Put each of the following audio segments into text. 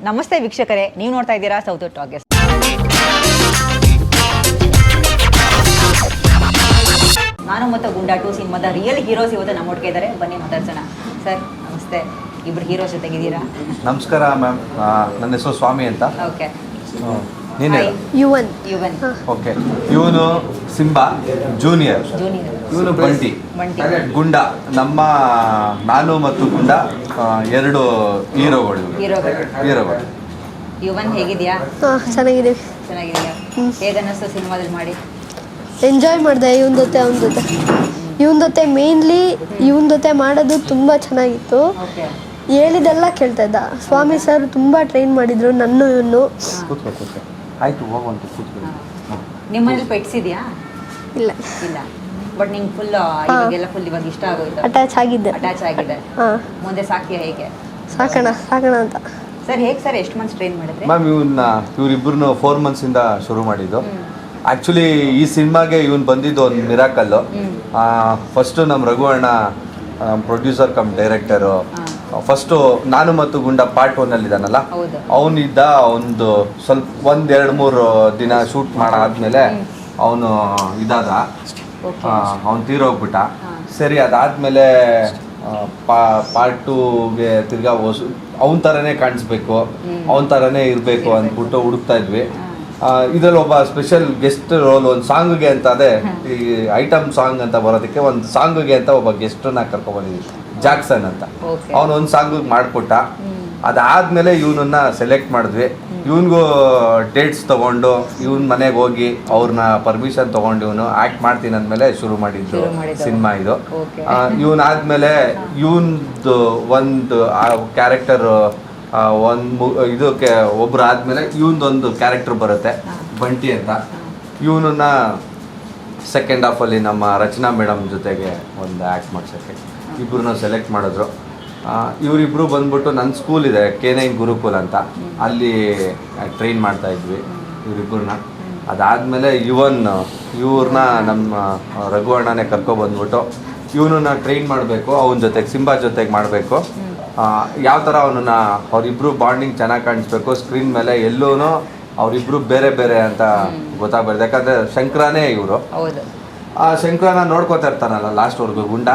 ನಮಸ್ತೆ ವೀಕ್ಷಕರೇ, ನೀವು ನೋಡ್ತಾ ಇದ್ದೀರಾ ಸೌತ್ ಟಾಕೀಸ್. ನಾನು ಮತ್ತು ಗುಂಡಾ 2 ಸಿನಿಮಾದ ರಿಯಲ್ ಹೀರೋಸ್ ಇವತ್ತು ನಮ್ಮೊಟ್ಟಿಗೆ ಇದ್ದಾರೆ. ಬನ್ನಿ ಮಾತಾಡ್ಸೋಣ. ಸರ್ ನಮಸ್ತೆ, ಇಬ್ಬರು ಹೀರೋಸ್ ಜೊತೆಗಿದ್ದೀರಾ. ನಮಸ್ಕಾರ ಮ್ಯಾಮ್, ನನ್ನ ಹೆಸರು ಸ್ವಾಮಿ ಅಂತ. ಓಕೆ, ನೀನು ಯುವನ್. ಓಕೆ, ಇವನು ಸಿಂಬಾ ಜೂನಿಯರ್, ಇವನು ಬಂಟಿ ಗುಂಡ. ನಮ್ಮ ನಾನು ಮತ್ತು ಗುಂಡ ಎರಡು ಹೀರೋಗಳು. ಯುವನ್ ಹೇಗಿದೆಯಾ? ಚೆನ್ನಾಗಿದ್ದೀವಿ. ಚೆನ್ನಾಗಿದೆಯಾ? ಹೇಗನ್ನಿಸ್ತು ಸಿನಿಮಾದಲ್ಲಿ ಮಾಡಿ? ಎಂಜಾಯ್ ಮಾಡಿದೆ. ಇವನ ಜೊತೆ ಮೇನ್ಲಿ ಇವನ ಜೊತೆ ಮಾಡೋದು ತುಂಬ ಚೆನ್ನಾಗಿತ್ತು. ಹೇಳಿದೆಲ್ಲ ಕೇಳ್ತಾ ಇದ್ದ. ಸ್ವಾಮಿ ಸರ್ ತುಂಬ ಟ್ರೈನ್ ಮಾಡಿದ್ರು ನನ್ನ. ಇವನು ಆಯ್ತು ಹೋಗುವಂತ ಕೂತ್ಕೊಳ್ಳಿ. ನಿಮ್ಮನೇಲಿ ಪೆಟ್ಸ್ ಇದೆಯಾ? ಇಲ್ಲ ಇಲ್ಲ, ಬಟ್ ನಿಂಗೆ ಫುಲ್ ಇವಾಗ ಇಷ್ಟ ಆಗೋಯ್ತು, ಅಟ್ಯಾಚ್ ಆಗಿದೆ. ಮುಂದೆ ಸಾಕ್ತೀಯ? ಹೇಗೆ ಸಾಕೋಣ ಅಂತ. ಸರ್ ಹೇಗೆ ಸರ್, ಎಷ್ಟು ಮಂತ್ಸ್ ಟ್ರೈನ್ ಮಾಡಿದ್ರಿ? ಮ್ಯಾಮ್ ಇವರಿಬ್ಬರನ್ನು 4 months ಶುರು ಮಾಡಿದ್ದು. ಆ್ಯಕ್ಚುಲಿ ಈ ಸಿನಿಮಾಗೆ ಇವನು ಬಂದಿದ್ದು ಒಂದು ಮಿರಾಕಲ್ಲು. ಫಸ್ಟು ನಮ್ಮ ರಘು ಅಣ್ಣ ಪ್ರೊಡ್ಯೂಸರ್ ಕಮ್ ಡೈರೆಕ್ಟರು. ಫಸ್ಟು ನಾನು ಮತ್ತು ಗುಂಡ ಪಾರ್ಟ್ 1 ಇದ್ದಾನಲ್ಲ, ಅವನಿದ್ದ ಒಂದು ಸ್ವಲ್ಪ 1-2-3 ದಿನ ಶೂಟ್ ಮಾಡಾದ್ಮೇಲೆ ಅವನು ಇದಾದ, ಅವನು ತೀರೋಗ್ಬಿಟ್ಟ. ಸರಿ, ಅದಾದಮೇಲೆ ಪಾರ್ಟ್ 2ಗೆ ತಿರ್ಗಾ ಅವನ ಥರನೇ ಕಾಣಿಸ್ಬೇಕು, ಅವನ ಥರನೇ ಇರಬೇಕು ಅಂದ್ಬಿಟ್ಟು ಹುಡುಕ್ತಾ ಇದ್ವಿ. ಇದರಲ್ಲಿ ಒಬ್ಬ ಸ್ಪೆಷಲ್ ಗೆಸ್ಟ್ ರೋಲ್, ಒಂದು ಸಾಂಗ್ಗೆ ಅಂತ, ಅದೇ ಈ ಐಟಮ್ ಸಾಂಗ್ ಅಂತ ಬರೋದಕ್ಕೆ ಒಂದು ಸಾಂಗ್ಗೆ ಅಂತ ಒಬ್ಬ ಗೆಸ್ಟನ್ನ ಕರ್ಕೊಂಡ್ಬಂದಿದ್ವಿ, ಜಾಕ್ಸನ್ ಅಂತ. ಅವನು ಒಂದು ಸಾಂಗಿಗೆ ಮಾಡಿಕೊಟ್ಟ. ಅದಾದಮೇಲೆ ಇವನನ್ನ ಸೆಲೆಕ್ಟ್ ಮಾಡಿದ್ವಿ. ಇವನಿಗೂ ಡೇಟ್ಸ್ ತೊಗೊಂಡು ಇವನ ಮನೆಗೆ ಹೋಗಿ ಅವ್ರನ್ನ ಪರ್ಮಿಷನ್ ತೊಗೊಂಡು ಇವನು ಆ್ಯಕ್ಟ್ ಮಾಡ್ತೀನಿ ಅಂದಮೇಲೆ ಶುರು ಮಾಡಿದ್ದು ಸಿನಿಮಾ ಇದು. ಇವನಾದ್ಮೇಲೆ ಇವನ್ದು ಒಂದು ಕ್ಯಾರೆಕ್ಟರ್ ಇದಕ್ಕೆ ಒಬ್ರು ಆದಮೇಲೆ ಇವನದೊಂದು ಕ್ಯಾರೆಕ್ಟರ್ ಬರುತ್ತೆ, ಬಂಟಿ ಅಂತ. ಇವನನ್ನ ಸೆಕೆಂಡ್ ಹಾಫಲ್ಲಿ ನಮ್ಮ ರಚನಾ ಮೇಡಮ್ ಜೊತೆಗೆ ಒಂದು ಆ್ಯಕ್ಟ್ ಮಾಡ್ಸೋಕ್ಕೆ ಇಬ್ಬರನ್ನ ಸೆಲೆಕ್ಟ್ ಮಾಡಿದ್ರು. ಇವರಿಬ್ಬರು ಬಂದ್ಬಿಟ್ಟು ನನ್ನ ಸ್ಕೂಲ್ ಇದೆ, K9 ಗುರುಕುಲ್ ಅಂತ, ಅಲ್ಲಿ ಟ್ರೈನ್ ಮಾಡ್ತಾ ಇದ್ವಿ ಇವರಿಬ್ಬರನ್ನ. ಅದಾದಮೇಲೆ ಇವ್ರನ್ನ ನಮ್ಮ ರಘು ಅಣ್ಣನೇ ಕರ್ಕೊಬಂದ್ಬಿಟ್ಟು ಇವನನ್ನ ಟ್ರೈನ್ ಮಾಡಬೇಕು, ಅವನ ಜೊತೆಗೆ ಸಿಂಬಾ ಜೊತೆಗೆ ಮಾಡಬೇಕು. ಯಾವ ಥರ ಅವನನ್ನು ಅವರಿಬ್ಬರು ಬಾಂಡಿಂಗ್ ಚೆನ್ನಾಗಿ ಕಾಣಿಸ್ಬೇಕು ಸ್ಕ್ರೀನ್ ಮೇಲೆ. ಎಲ್ಲೂ ಅವರಿಬ್ಬರು ಬೇರೆ ಬೇರೆ ಅಂತ ಗೊತ್ತಾಗ್ಬಾರ್ದು. ಯಾಕಂದರೆ ಶಂಕರನೇ ಇವರು. ಆ ಶಂಕರನ ನೋಡ್ಕೋತಾ ಇರ್ತಾನಲ್ಲ ಲಾಸ್ಟ್ವರೆಗೂ ಗುಂಡ,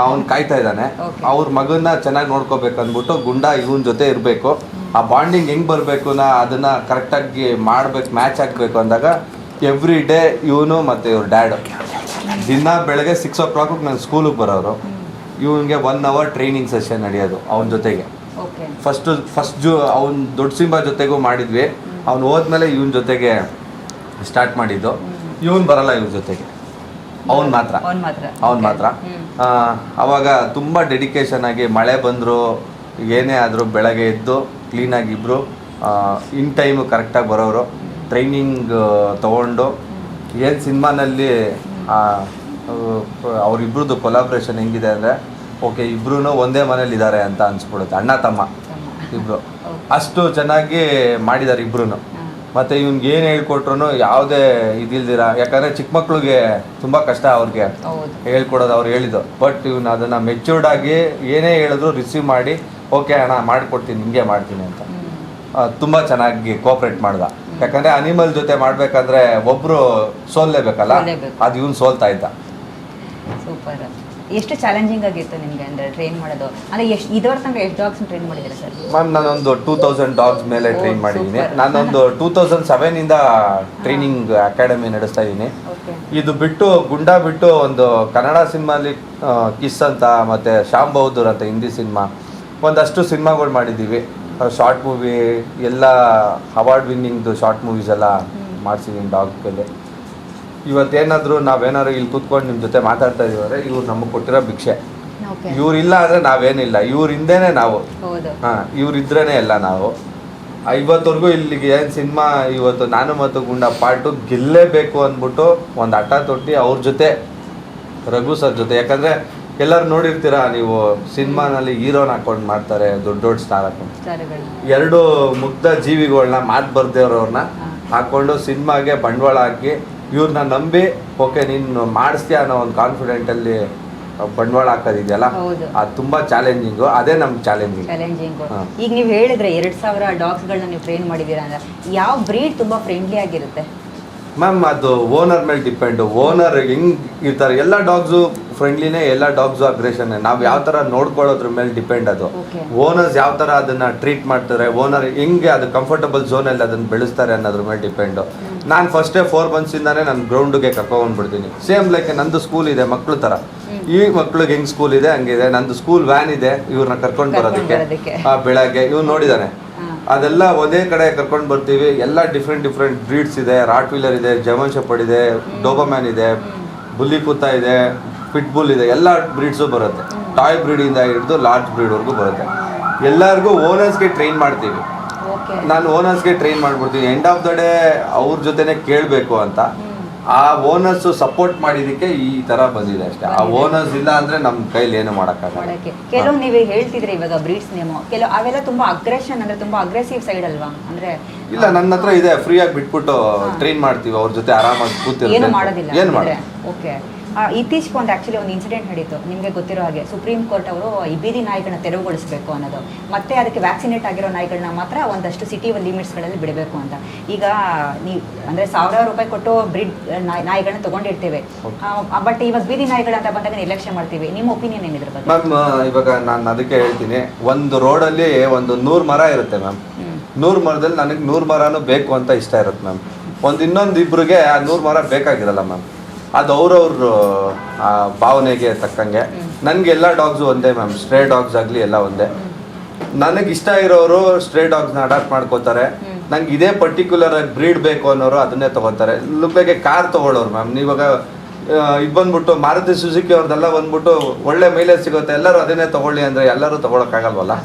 ಅವ್ನು ಕಾಯ್ತಾ ಇದ್ದಾನೆ. ಅವ್ರ ಮಗನ್ನ ಚೆನ್ನಾಗಿ ನೋಡ್ಕೋಬೇಕು ಅಂದ್ಬಿಟ್ಟು ಗುಂಡ ಇವನ ಜೊತೆ ಇರಬೇಕು. ಆ ಬಾಂಡಿಂಗ್ ಹೆಂಗೆ ಬರಬೇಕು ಅದನ್ನು ಕರೆಕ್ಟಾಗಿ ಮಾಡ್ಬೇಕು, ಮ್ಯಾಚ್ ಆಗಬೇಕು ಅಂದಾಗ ಎವ್ರಿ ಡೇ ಇವನು ಮತ್ತು ಇವ್ರ ಡ್ಯಾಡು ದಿನ ಬೆಳಗ್ಗೆ 6 o'clock ನಾನು ಸ್ಕೂಲಿಗೆ ಬರೋರು. ಇವನಿಗೆ 1 hour ಟ್ರೈನಿಂಗ್ ಸೆಷನ್ ನಡೆಯೋದು ಅವನ ಜೊತೆಗೆ. ಫಸ್ಟ್ ಅವ್ನು ದೊಡ್ಡ ಸಿಂಬಾ ಜೊತೆಗೂ ಮಾಡಿದ್ವಿ. ಅವ್ನು ಹೋದ್ಮೇಲೆ ಇವನ ಜೊತೆಗೆ ಸ್ಟಾರ್ಟ್ ಮಾಡಿದ್ದು. ಇವನು ಬರಲ್ಲ ಇವ್ರ ಜೊತೆಗೆ, ಅವನು ಮಾತ್ರ. ಅವಾಗ ತುಂಬ ಡೆಡಿಕೇಶನ್ ಆಗಿ, ಮಳೆ ಬಂದರು ಏನೇ ಆದರೂ ಬೆಳಗ್ಗೆ ಎದ್ದು ಕ್ಲೀನಾಗಿ ಇಬ್ಬರು ಇನ್ ಟೈಮು ಕರೆಕ್ಟಾಗಿ ಬರೋರು. ಟ್ರೈನಿಂಗ್ ತೊಗೊಂಡು ಏನು ಸಿನಿಮಾನಲ್ಲಿ ಅವರಿಬ್ರದ್ದು ಕೊಲಾಬ್ರೇಷನ್ ಹೆಂಗಿದೆ ಅಂದರೆ, ಓಕೆ ಇಬ್ಬರೂ ಒಂದೇ ಮನೇಲಿ ಇದ್ದಾರೆ ಅಂತ ಅನಿಸ್ಬಿಡುತ್ತೆ, ಅಣ್ಣ ತಮ್ಮ ಇಬ್ಬರು. ಅಷ್ಟು ಚೆನ್ನಾಗಿ ಮಾಡಿದ್ದಾರೆ ಇಬ್ಬರೂ. ಮತ್ತು ಇವ್ನಿಗೆ ಏನು ಹೇಳ್ಕೊಟ್ರು ಯಾವುದೇ ಇದಿಲ್ದಿರ, ಯಾಕಂದರೆ ಚಿಕ್ಕ ಮಕ್ಳಿಗೆ ತುಂಬ ಕಷ್ಟ ಅವ್ರಿಗೆ ಹೇಳ್ಕೊಡೋದು, ಅವ್ರು ಹೇಳಿದ್ದು. ಬಟ್ ಇವ್ನು ಅದನ್ನು ಮೆಚ್ಯೂರ್ಡ್ ಆಗಿ ಏನೇ ಹೇಳಿದ್ರು ರಿಸೀವ್ ಮಾಡಿ, ಓಕೆ ಅಣ್ಣ ಮಾಡಿಕೊಡ್ತೀನಿ, ಹಿಂಗೆ ಮಾಡ್ತೀನಿ ಅಂತ ತುಂಬ ಚೆನ್ನಾಗಿ ಕೋಆಪ್ರೇಟ್ ಮಾಡ್ದ. ಯಾಕಂದರೆ ಅನಿಮಲ್ ಜೊತೆ ಮಾಡಬೇಕಂದ್ರೆ ಒಬ್ಬರು ಸೋಲ್ಲೇಬೇಕಲ್ಲ, ಅದು ಇವ್ನು ಸೋಲ್ತಾ ಇದ್ದ. ಸೂಪರ್. ಎಷ್ಟು ಚಾಲೆಂಜಿಂಗ್ ಆಗಿತ್ತು ನಿಮಗೆ ಅಂದರೆ ಟ್ರೈನ್ ಮಾಡೋದು? ಅಂದರೆ ಇದುವರೆಗೆ ತನಕ ಎಷ್ಟು ಡಾಗ್ಸ್ ಟ್ರೈನ್ ಮಾಡಿದ್ದೀರಾ ಸರ್? ಮ್ಯಾಮ್ ನಾನೊಂದು 2000 ಡಾಗ್ಸ್ ಮೇಲೆ ಟ್ರೈನ್ ಮಾಡಿದ್ದೀನಿ. ನಾನೊಂದು 2007 ಟ್ರೈನಿಂಗ್ ಅಕಾಡೆಮಿ ನಡೆಸ್ತಾ ಇದ್ದೀನಿ. ಇದು ಬಿಟ್ಟು ಗುಂಡ ಬಿಟ್ಟು ಒಂದು ಕನ್ನಡ ಸಿನಿಮಾಲಿ ಕಿಸ್ ಅಂತ, ಮತ್ತು ಶ್ಯಾಮ್ ಬಹದ್ದೂರ್ ಅಂತ ಹಿಂದಿ ಸಿನಿಮಾ, ಒಂದಷ್ಟು ಸಿನಿಮಾಗಳು ಮಾಡಿದ್ದೀವಿ. ಶಾರ್ಟ್ ಮೂವಿ ಎಲ್ಲ ಅವಾರ್ಡ್ ವಿನ್ನಿಂಗ್ದು ಶಾರ್ಟ್ ಮೂವೀಸ್ ಎಲ್ಲ ಮಾಡಿಸಿದ್ದೀನಿ ಡಾಗ್ ಕೈಲಿ. ಇವತ್ತೇನಾದರೂ ನಾವೇನಾದ್ರು ಇಲ್ಲಿ ಕೂತ್ಕೊಂಡು ನಿಮ್ಮ ಜೊತೆ ಮಾತಾಡ್ತಾ ಇದೀವಂದ್ರೆ ಇವ್ರು ನಮಗೆ ಕೊಟ್ಟಿರೋ ಭಿಕ್ಷೆ. ಇವ್ರಿಲ್ಲ ಅಂದರೆ ನಾವೇನಿಲ್ಲ, ಇವ್ರ ಹಿಂದೆನೇ ನಾವು. ಇವ್ರಿದ್ರೇ ಎಲ್ಲ ನಾವು. ಇವತ್ತವರೆಗೂ ಇಲ್ಲಿಗೆ ಏನು ಸಿನಿಮಾ ಇವತ್ತು ನಾನು ಮತ್ತು ಗುಂಡ ಪಾರ್ಟು ಗೆಲ್ಲೇಬೇಕು ಅಂದ್ಬಿಟ್ಟು ಒಂದು ಹಠ ತೊಟ್ಟು ಅವ್ರ ಜೊತೆ, ರಘು ಸರ್ ಜೊತೆ. ಯಾಕಂದರೆ ಎಲ್ಲರೂ ನೋಡಿರ್ತೀರಾ ನೀವು, ಸಿನಿಮಾನಲ್ಲಿ ಹೀರೋನ ಹಾಕೊಂಡು ಮಾಡ್ತಾರೆ, ದೊಡ್ಡ ದೊಡ್ಡ ಸ್ಟಾರ್ ಹಾಕೊಂಡು. 2 ಮುಗ್ಧ ಜೀವಿಗಳನ್ನ ಮಾತು ಬರ್ದೇವ್ರವ್ರನ್ನ ಹಾಕ್ಕೊಂಡು ಸಿನಿಮಾಗೆ ಬಂಡವಾಳ ಹಾಕಿ ಇವ್ರನ್ನ ನಂಬಿ, ಓಕೆ ನೀನು ಮಾಡಿಸ್ತೀಯ ಅನ್ನೋ ಒಂದು ಕಾನ್ಫಿಡೆಂಟಲ್ಲಿ ಬಂಡವಾಳ ಹಾಕೋದಿದೆಯಲ್ಲ ಹೌದು. ಅದು ತುಂಬಾ ಚಾಲೆಂಜಿಂಗು, ಅದೇ ನಮ್ಗೆ ಚಾಲೆಂಜಿಂಗ್. ಈಗ ನೀವು ಹೇಳಿದ್ರೆ 2000 ಡಾಗ್ಸ್ಗಳನ್ನ ನೀವು ಟ್ರೈನ್ ಮಾಡಿದ್ದೀರಾ ಅಂದ್ರೆ ಯಾವ ಬ್ರೀಡ್ ತುಂಬಾ ಫ್ರೆಂಡ್ಲಿ ಆಗಿರುತ್ತೆ? ಮ್ಯಾಮ್ ಅದು ಓನರ್ ಮೇಲೆ ಡಿಪೆಂಡ್. ಓನರ್ ಹೆಂಗ್ ಇರ್ತಾರೆ, ಎಲ್ಲ ಡಾಗ್ಸು ಫ್ರೆಂಡ್ಲಿನೇ, ಎಲ್ಲ ಡಾಗ್ಸು ಅಗ್ರೆಷನ್. ನಾವು ಯಾವ ಥರ ನೋಡ್ಕೊಳ್ಳೋದ್ರ ಮೇಲೆ ಡಿಪೆಂಡ್ ಅದು. ಓನರ್ಸ್ ಯಾವ ಥರ ಅದನ್ನ ಟ್ರೀಟ್ ಮಾಡ್ತಾರೆ, ಓನರ್ ಹೆಂಗೆ ಅದು ಕಂಫರ್ಟಬಲ್ ಝೋನಲ್ಲಿ ಅದನ್ನ ಬೆಳೆಸ್ತಾರೆ ಅನ್ನೋದ್ರ ಮೇಲೆ ಡಿಪೆಂಡು. ನಾನು ಫಸ್ಟೇ 4 monthಸಿಂದಾನೇ ನಾನು ಗ್ರೌಂಡ್ಗೆ ಕರ್ಕೊಂಡ್ಬಿಡ್ತೀನಿ. ಸೇಮ್ ಲೈಕ್ ನಂದು ಸ್ಕೂಲ್ ಇದೆ ಮಕ್ಳ ಥರ, ಈ ಮಕ್ಳಿಗೆ ಹೆಂಗ್ ಸ್ಕೂಲ್ ಇದೆ ಹಂಗಿದೆ. ನಂದು ಸ್ಕೂಲ್ ವ್ಯಾನ್ ಇದೆ ಇವ್ರನ್ನ ಕರ್ಕೊಂಡು ಬರೋದಕ್ಕೆ. ಬೆಳಗ್ಗೆ ಇವ್ನು ನೋಡಿದಾನೆ, ಅದೆಲ್ಲ ಒಂದೇ ಕಡೆ ಕರ್ಕೊಂಡು ಬರ್ತೀವಿ. ಎಲ್ಲ ಡಿಫ್ರೆಂಟ್ ಬ್ರೀಡ್ಸ್ ಇದೆ. ರಾಟ್ ವೀಲರ್ ಇದೆ, ಜರ್ಮನ್ ಶೆಪರ್ಡ್ ಇದೆ, ಡೋಬರ್ಮ್ಯಾನ್ ಇದೆ, ಬುಲ್ಲಿ ಕುತ್ತಾ ಇದೆ, ಪಿಟ್ ಬುಲ್ ಇದೆ, ಎಲ್ಲ ಬ್ರೀಡ್ಸು ಬರುತ್ತೆ. ಟಾಯ್ ಬ್ರೀಡಿಂದ ಹಿಡಿದು ಲಾರ್ಜ್ ಬ್ರೀಡ್ವರೆಗೂ ಬರುತ್ತೆ. ಎಲ್ಲರಿಗೂ ಓನರ್ಸ್ಗೆ ಟ್ರೈನ್ ಮಾಡ್ತೀವಿ. ನಾನು ಓನರ್ಸ್ಗೆ ಟ್ರೈನ್ ಮಾಡ್ಬಿಡ್ತೀನಿ. ಎಂಡ್ ಆಫ್ ದ ಡೇ ಅವ್ರ ಜೊತೆನೆ ಕೇಳಬೇಕು ಅಂತ. ಆ ಓನರ್ಸ್ ಸಪೋರ್ಟ್ ಮಾಡಿದಕ್ಕೆ ಈ ತರ ಬಂದಿದೆ ಅಷ್ಟೇ. ಆ ಓನರ್ಸ್ ಇಲ್ಲ ಅಂದ್ರೆ ನಮ್ಮ ಕೈಲಿ ಏನು ಮಾಡೋಕ್ಕಾಗಲ್ಲ. ಕೆಲವು ನೀವು ಹೇಳ್ತಿದ್ರೆ ಇವಾಗ ಬ್ರೀಡ್ಸ್ ನೇಮ್ ಕೆಲವು ಅವೆಲ್ಲ ತುಂಬಾ ಅಗ್ರೆಷನ್ ಅಂದ್ರೆ ತುಂಬಾ ಅಗ್ರೆಸಿವ್ ಸೈಡ್ ಅಲ್ವಾ? ಅಂದ್ರೆ ಇಲ್ಲ, ನನ್ನ ಹತ್ರ ಇದೆ, ಫ್ರೀ ಆಗಿ ಬಿಟ್ಬಿಟ್ಟು ಟ್ರೈನ್ ಮಾಡ್ತೀವಿ. ಅವ್ರ ಜೊತೆ ಆರಾಮಾಗಿ ಕೂತಿರ್ತೀವಿ, ಏನು ಮಾಡೋದಿಲ್ಲ. ಏನು ಮಾಡಿ. ಓಕೆ. ಇತ್ತೀಚೆಗೆ ಒಂದು ಇನ್ಸಿಡೆಂಟ್ ನಡೀತು, ನಿಮಗೆ ಗೊತ್ತಿರೋ ಹಾಗೆ. ಸುಪ್ರೀಂ ಕೋರ್ಟ್ ಅವರು ಈ ಬೀದಿ ನಾಯಿಗಳನ್ನ ತೆರವುಗೊಳಿಸಬೇಕು ಅನ್ನೋದು, ಮತ್ತೆ ಅದಕ್ಕೆ ವ್ಯಾಕ್ಸಿನೇಟ್ ಆಗಿರೋ ನಾಯಿಗಳನ್ನ ಮಾತ್ರ ಒಂದಷ್ಟು ಸಿಟಿ ಲಿಮಿಟ್ಸ್ಗಳಲ್ಲಿ ಬಿಡಬೇಕು ಅಂತ. ಈಗ ನೀವು ಅಂದರೆ 1000 ರೂಪಾಯಿ ಕೊಟ್ಟು ಬ್ರೀಡ್ ನಾಯಿಗಳನ್ನ ತೊಗೊಂಡಿರ್ತೇವೆ, ಬಟ್ ಇವಾಗ ಬೀದಿ ನಾಯಿಗಳಂತ ಬಂದಾಗ ನಿರ್ಲಕ್ಷ್ಯ ಮಾಡ್ತೀವಿ. ನಿಮ್ಮ ಒಪಿನಿಯನ್ ಏನಿದ್ರ ಬಗ್ಗೆ? ಮ್ಯಾಮ್, ಇವಾಗ ನಾನು ಅದಕ್ಕೆ ಹೇಳ್ತೀನಿ, ಒಂದು ರೋಡಲ್ಲಿ ಒಂದು 100 ಮರ ಇರುತ್ತೆ ಮ್ಯಾಮ್. 100 ಮರದಲ್ಲಿ ನನಗೆ 100 ಮರನೂ ಬೇಕು ಅಂತ ಇಷ್ಟ ಇರುತ್ತೆ ಮ್ಯಾಮ್. ಇನ್ನೊಂದು ಇಬ್ಬರಿಗೆ ಆ 100 ಮರ ಬೇಕಾಗಿರಲ್ಲ ಮ್ಯಾಮ್. ಅದು ಅವ್ರವ್ರ ಭಾವನೆಗೆ ತಕ್ಕಂಗೆ. ನನಗೆ ಎಲ್ಲ ಡಾಗ್ಸು ಒಂದೇ ಮ್ಯಾಮ್, ಸ್ಟ್ರೇ ಡಾಗ್ಸ್ ಆಗಲಿ ಎಲ್ಲ ಒಂದೇ. ನನಗೆ ಇಷ್ಟ ಇರೋರು ಸ್ಟ್ರೇ ಡಾಗ್ಸ್ನ ಅಡಾಪ್ಟ್ ಮಾಡ್ಕೋತಾರೆ. ನಂಗೆ ಇದೇ ಪರ್ಟಿಕ್ಯುಲರ್ ಆಗಿ ಬ್ರೀಡ್ ಬೇಕು ಅನ್ನೋರು ಅದನ್ನೇ ತೊಗೊತಾರೆ. ಲುಕ್ಕಾಗೆ ಕಾರ್ ತೊಗೊಳ್ಳೋರು ಮ್ಯಾಮ್. ಇವಾಗ ಇದು ಬಂದ್ಬಿಟ್ಟು ಮಾರುತಿ ಸುಜುಕಿ ಅವ್ರದ್ದೆಲ್ಲ ಬಂದ್ಬಿಟ್ಟು ಒಳ್ಳೆ ಮೈಲೇಜ್ ಸಿಗುತ್ತೆ, ಎಲ್ಲರೂ ಅದನ್ನೇ ತೊಗೊಳ್ಳಿ ಅಂದರೆ ಎಲ್ಲರೂ ತೊಗೊಳಕ್ಕಾಗಲ್ವಲ್ಲ.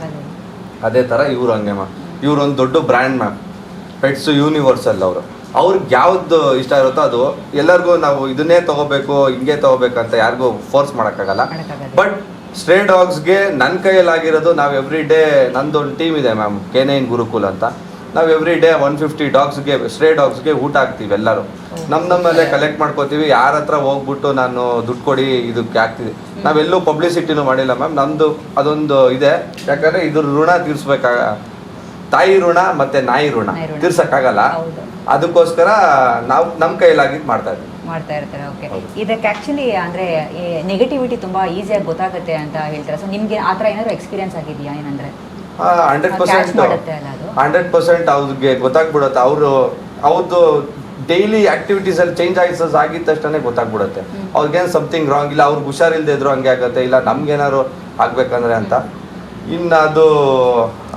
ಅದೇ ಥರ ಇವರು ಹಂಗೆ ಮ್ಯಾಮ್. ಇವ್ರು ಒಂದು ದೊಡ್ಡ ಬ್ರ್ಯಾಂಡ್ ಮ್ಯಾಮ್, ಪೆಟ್ಸ್ ಯೂನಿವರ್ಸಲ್. ಅವ್ರಿಗೆ ಯಾವ್ದು ಇಷ್ಟ ಇರುತ್ತೋ ಅದು. ಎಲ್ಲರಿಗೂ ನಾವು ಇದನ್ನೇ ತೊಗೋಬೇಕು, ಹಿಂಗೆ ತೊಗೋಬೇಕಂತ ಯಾರಿಗೂ ಫೋರ್ಸ್ ಮಾಡೋಕ್ಕಾಗಲ್ಲ. ಬಟ್ ಸ್ಟ್ರೇ ಡಾಗ್ಸ್ಗೆ ನನ್ನ ಕೈಯಲ್ಲಾಗಿರೋದು, ನಾವು ಎವ್ರಿ ಡೇ, ನಂದೊಂದು ಟೀಮ್ ಇದೆ ಮ್ಯಾಮ್, K9 ಗುರುಕುಲ್ ಅಂತ. ನಾವು ಎವ್ರಿ ಡೇ 150 ಡಾಗ್ಸ್ಗೆ, ಸ್ಟ್ರೇ ಡಾಗ್ಸ್ಗೆ ಊಟ ಹಾಕ್ತೀವಿ. ಎಲ್ಲರೂ ನಮ್ಮಲ್ಲೇ ಕಲೆಕ್ಟ್ ಮಾಡ್ಕೋತೀವಿ. ಯಾರ ಹತ್ರ ಹೋಗ್ಬಿಟ್ಟು ನಾನು ದುಡ್ಡು ಕೊಡಿ ಇದಕ್ಕೆ ಹಾಕ್ತೀವಿ. ನಾವೆಲ್ಲೂ ಪಬ್ಲಿಸಿಟಿನೂ ಮಾಡಿಲ್ಲ ಮ್ಯಾಮ್. ನಮ್ಮದು ಅದೊಂದು ಇದೆ, ಯಾಕಂದರೆ ಇದ್ರ ಋಣ ತೀರಿಸ್ಬೇಕಾಗ, ತಾಯಿ ಋಣ ಮತ್ತು ನಾಯಿ ಋಣ ತೀರ್ಸಕ್ಕಾಗಲ್ಲ. ಅದಕ್ಕೋಸ್ಕರ ನಾವು ನಮ್ಮ ಕೈಲಾಗಿದ್ದು ಮಾಡ್ತಾ ಇರ್ತಾರೆ. ಓಕೆ. ಇದಕ್ಕೆ ಆ್ಯಕ್ಚುಲಿ ಅಂದರೆ ನೆಗೆಟಿವಿಟಿ ತುಂಬ ಈಸಿಯಾಗಿ ಗೊತ್ತಾಗುತ್ತೆ ಅಂತ ಹೇಳ್ತಾರೆ. ಸೊ ನಿಮಗೆ ಆ ಥರ ಏನಾದರೂ ಎಕ್ಸ್ಪೀರಿಯನ್ಸ್ ಆಗಿದೆಯಾ? ಏನಂದರೆ 100% ಅವ್ರಿಗೆ ಗೊತ್ತಾಗ್ಬಿಡುತ್ತೆ. ಅವ್ರದ್ದು ಡೈಲಿ ಆಕ್ಟಿವಿಟೀಸಲ್ಲಿ ಚೇಂಜ್ ಆಗಿದ ತಕ್ಷಣ ಗೊತ್ತಾಗ್ಬಿಡುತ್ತೆ. ಅವ್ರಿಗೇನು ಸಮಥಿಂಗ್ ರಾಂಗ್ ಇಲ್ಲ, ಅವ್ರಿಗೆ ಹುಷಾರಿಲ್ಲದೆ ಇದ್ರು ಹಂಗೆ ಆಗುತ್ತೆ, ಇಲ್ಲ ನಮ್ಗೇನಾದ್ರು ಆಗ್ಬೇಕಂದ್ರೆ ಅಂತ. ಇನ್ನು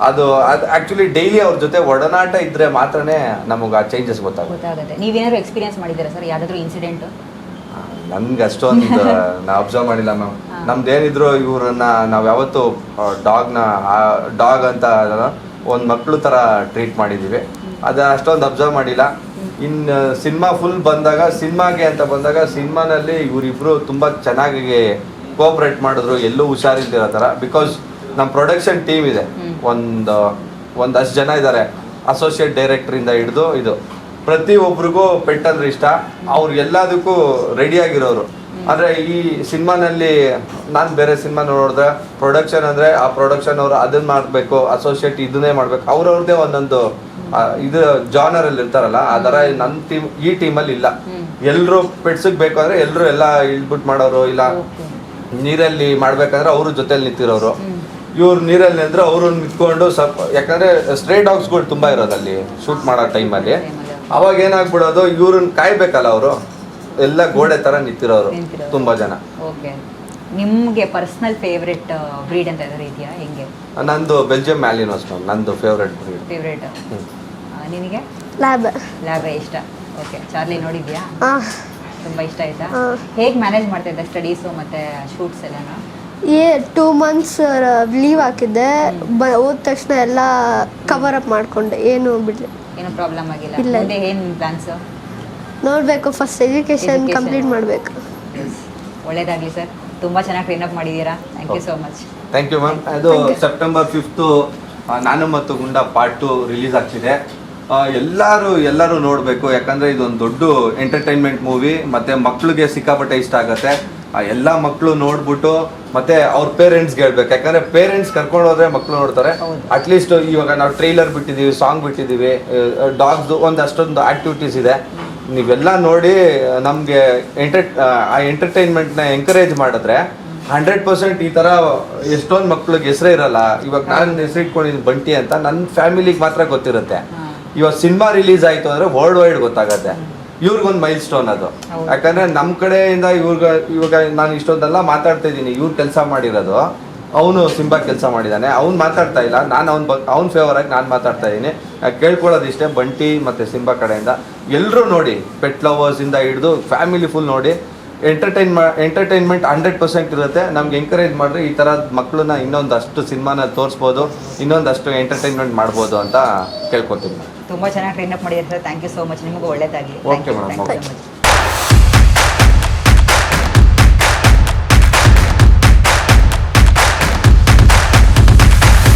ಅದು ಆ್ಯಕ್ಚುಲಿ ಡೈಲಿ ಅವ್ರ ಜೊತೆ ಒಡನಾಟ ಇದ್ರೆ ಮಾತ್ರನೇ ನಮಗೆ ಆ ಚೇಂಜಸ್ ಗೊತ್ತಾಗುತ್ತೆ. ನೀವೇನಾದ್ರು ಎಕ್ಸ್ಪೀರಿಯನ್ಸ್ ಮಾಡಿದ್ದೀರಾ ಸರ್ ಯಾವುದಾದ್ರೂ ಇನ್ಸಿಡೆಂಟು? ನನ್ಗೆ ಅಷ್ಟೊಂದು ನಾ ಅಬ್ಸರ್ವ್ ಮಾಡಿಲ್ಲ ಮ್ಯಾಮ್. ನಮ್ದೇನಿದ್ರು ಇವ್ರನ್ನ ನಾವು ಯಾವತ್ತು ಡಾಗ್ ಅಂತ ಒಂದು ಮಕ್ಕಳು ಥರ ಟ್ರೀಟ್ ಮಾಡಿದ್ದೀವಿ. ಅದು ಅಷ್ಟೊಂದು ಅಬ್ಸರ್ವ್ ಮಾಡಿಲ್ಲ. ಇನ್ನು ಸಿನಿಮಾ ಫುಲ್ ಬಂದಾಗ, ಸಿನಿಮಾನಲ್ಲಿ ಇವರಿಬ್ರು ತುಂಬ ಚೆನ್ನಾಗಿ ಕೋಆಪ್ರೇಟ್ ಮಾಡಿದ್ರು, ಎಲ್ಲೂ ಹುಷಾರಿಲ್ದಿರೋ ಥರ. ಬಿಕಾಸ್ ನಮ್ಮ ಪ್ರೊಡಕ್ಷನ್ ಟೀಮ್ ಇದೆ, ಒಂದಷ್ಟು ಜನ ಇದ್ದಾರೆ, ಅಸೋಸಿಯೇಟ್ ಡೈರೆಕ್ಟ್ರಿಂದ ಹಿಡಿದು ಇದು. ಪ್ರತಿಯೊಬ್ಬರಿಗೂ ಪೆಟ್ ಅಂದ್ರೆ ಇಷ್ಟ. ಅವ್ರು ಎಲ್ಲದಕ್ಕೂ ರೆಡಿಯಾಗಿರೋರು. ಅಂದರೆ ಈ ಸಿನಿಮಾನಲ್ಲಿ ನಾನು ಬೇರೆ ಸಿನಿಮಾ ನೋಡಿದ್ರೆ ಪ್ರೊಡಕ್ಷನ್ ಅಂದರೆ ಆ ಪ್ರೊಡಕ್ಷನ್ ಅವರು ಅದನ್ನು ಮಾಡಬೇಕು, ಅಸೋಸಿಯೇಟ್ ಇದನ್ನೇ ಮಾಡಬೇಕು, ಅವ್ರವ್ರದ್ದೇ ಒಂದೊಂದು ಇದು ಜಾನರಲ್ಲಿ ಇರ್ತಾರಲ್ಲ. ಆ ಥರ ನನ್ನ ಟೀಮ್, ಈ ಟೀಮಲ್ಲಿ ಇಲ್ಲ. ಎಲ್ಲರೂ ಪೆಟ್ಸಿಗೆ ಬೇಕು ಅಂದರೆ ಎಲ್ಲರೂ ಎಲ್ಲ ಇಳ್ಬಿಟ್ಟು ಮಾಡೋರು, ಇಲ್ಲ ನೀರಲ್ಲಿ ಮಾಡ್ಬೇಕಂದ್ರೆ ಅವರು ಜೊತೆಲಿ ನಿಂತಿರೋರು. ಇವ್ರು ನೀರಲ್ಲಿ ನಿಂದ್ರೆ ಅವರು ನಿಂತ್ಕೊಂಡು ಸ್ವಲ್ಪ, ಯಾಕಂದರೆ ಸ್ಟ್ರೇ ಡಾಗ್ಸ್ಗಳು ತುಂಬ ಇರೋದಲ್ಲಿ ಶೂಟ್ ಮಾಡೋ ಟೈಮಲ್ಲಿ. ಅವಾಗ ಏನಾಗ್ಬಿಡೋದು, ಇವ್ರನ್ನ ಕಾಯ್ಬೇಕಲ್ಲ, ಅವರು ಎಲ್ಲ ಗೋಡೆ ಥರ ನಿಂತಿರೋರು ತುಂಬ ಜನ. ಓಕೆ. ನಿಮಗೆ ಪರ್ಸನಲ್ ಫೇವ್ರೆಟ್ ಬ್ರೀಡ್ ಅಂತ ಏನಾದ್ರು ಇದೆಯಾ? ಹೆಂಗೆ? ನಂದು ಬೆಲ್ಜಿಯಂ ಮ್ಯಾಲಿನೋಸ್ ಮ್ಯಾಮ್, ನಂದು ಫೇವ್ರೆಟ್ ಬ್ರೀಡ್. ನಿನಗೆ? ಲ್ಯಾಬ್ ಇಷ್ಟ. ಓಕೆ. ಚಾರ್ಲಿ ನೋಡಿದ್ಯಾ? ತುಂಬ ಇಷ್ಟ ಆಯ್ತಾ? ಹೇಗೆ ಮ್ಯಾನೇಜ್ ಮಾಡ್ತಾ ಇದ್ದ ಸ್ಟಡೀಸು ಮತ್ತು ಶೂಟ್ಸ್ ಎಲ್ಲ? 2 months ಲೀವ್ ಹಾಕಿದ್ದೆ. ಹೋದ ತಕ್ಷಣ ಎಲ್ಲ ಕವರ್ ಅಪ್ ಮಾಡ್ಕೊಂಡೆ, ಏನು ಬಿಡಲಿ, ಏನು ಪ್ರಾಬ್ಲಮ್ ಆಗಿಲ್ಲ. ಮುಂದೆ ಏನು ಪ್ಲಾನ್ಸ್? ನೋಡಬೇಕು, ಫಸ್ಟ್ ಎಜುಕೇಷನ್ ಕಂಪ್ಲೀಟ್ ಮಾಡಬೇಕು. ಒಳ್ಳೇದಾಗಲಿ ಸರ್, ತುಂಬ ಚೆನ್ನಾಗಿ ಟ್ರೈನ್ ಅಪ್ ಮಾಡಿದ್ದೀರಾ. Thank you so much. Thank you ma'am. ಅದು September 5th ನಾನು ಮತ್ತು ಗುಂಡ ಪಾರ್ಟ್ 2 ರಿಲೀಸ್ ಆಗ್ತಿದೆ. ಎಲ್ಲರೂ ನೋಡಬೇಕು, ಯಾಕಂದರೆ ಇದೊಂದು ದೊಡ್ಡ ಎಂಟರ್ಟೈನ್ಮೆಂಟ್ ಮೂವಿ, ಮತ್ತು ಮಕ್ಕಳಿಗೆ ಸಿಕ್ಕಾಪಟ್ಟೆ ಇಷ್ಟ ಆಗುತ್ತೆ. ಎಲ್ಲ ಮಕ್ಕಳು ನೋಡ್ಬಿಟ್ಟು ಮತ್ತೆ ಅವ್ರ ಪೇರೆಂಟ್ಸ್ಗೆ ಹೇಳ್ಬೇಕು, ಯಾಕಂದ್ರೆ ಪೇರೆಂಟ್ಸ್ ಕರ್ಕೊಂಡು ಹೋದ್ರೆ ಮಕ್ಕಳು ನೋಡ್ತಾರೆ. ಅಟ್ಲೀಸ್ಟ್ ಇವಾಗ ನಾವು ಟ್ರೈಲರ್ ಬಿಟ್ಟಿದ್ದೀವಿ, ಸಾಂಗ್ ಬಿಟ್ಟಿದ್ದೀವಿ, ಡಾಗ್ದು ಅಷ್ಟೊಂದು ಆಕ್ಟಿವಿಟೀಸ್ ಇದೆ. ನೀವೆಲ್ಲ ನೋಡಿ ನಮಗೆ ಆ ಎಂಟರ್ಟೈನ್ಮೆಂಟ್ನ ಎಂಕರೇಜ್ ಮಾಡಿದ್ರೆ 100% ಈ ಥರ ಎಷ್ಟೊಂದು ಮಕ್ಳಿಗೆ ಹೆಸರೇ ಇರಲ್ಲ. ಇವಾಗ ನಾನು ಹೆಸರು ಇಟ್ಕೊಂಡಿದ್ದೀನಿ ಬಂಟಿ ಅಂತ, ನನ್ನ ಫ್ಯಾಮಿಲಿಗೆ ಮಾತ್ರ ಗೊತ್ತಿರುತ್ತೆ. ಇವಾಗ ಸಿನಿಮಾ ರಿಲೀಸ್ ಆಯಿತು ಅಂದರೆ ವರ್ಲ್ಡ್ ವೈಡ್ ಗೊತ್ತಾಗತ್ತೆ. ಇವ್ರಿಗೊಂದು ಮೈಲ್ ಸ್ಟೋನ್ ಅದು. ಯಾಕಂದರೆ ನಮ್ಮ ಕಡೆಯಿಂದ ಇವಾಗ ನಾನು ಇಷ್ಟೊಂದೆಲ್ಲ ಮಾತಾಡ್ತಾ ಇದ್ದೀನಿ, ಇವ್ರು ಕೆಲಸ ಮಾಡಿರೋದು, ಅವನು ಸಿಂಬಾ ಕೆಲಸ ಮಾಡಿದ್ದಾನೆ, ಅವ್ನು ಮಾತಾಡ್ತಾ ಇಲ್ಲ, ನಾನು ಅವ್ನ ಫೇವರ್ ಆಗಿ ನಾನು ಮಾತಾಡ್ತಾ ಇದ್ದೀನಿ. ಕೇಳ್ಕೊಳ್ಳೋದಿಷ್ಟೇ, ಬಂಟಿ ಮತ್ತು ಸಿಂಬಾ ಕಡೆಯಿಂದ ಎಲ್ಲರೂ ನೋಡಿ, ಪೆಟ್ ಲವರ್ಸಿಂದ ಹಿಡಿದು ಫ್ಯಾಮಿಲಿ ಫುಲ್ ನೋಡಿ. ಎಂಟರ್ಟೈನ್ಮೆಂಟ್ 100% ಇರುತ್ತೆ. ನಮ್ಗೆ ಎಂಕರೇಜ್ ಮಾಡಿದ್ರೆ ಈ ಥರ ಮಕ್ಕಳನ್ನ ಇನ್ನೊಂದಷ್ಟು ಸಿನಿಮಾನ ತೋರಿಸ್ಬೋದು, ಇನ್ನೊಂದಷ್ಟು ಎಂಟರ್ಟೈನ್ಮೆಂಟ್ ಮಾಡ್ಬೋದು ಅಂತ ಕೇಳ್ಕೊತೀನಿ. ತುಂಬ ಚೆನ್ನಾಗಿ ಟ್ರೈನ್ ಅಪ್ ಮಾಡಿದ್ರೆ sir. Thank you so much. ನಿಮಗೂ ಒಳ್ಳೇದಾಗಲಿ. Okay madam, okay.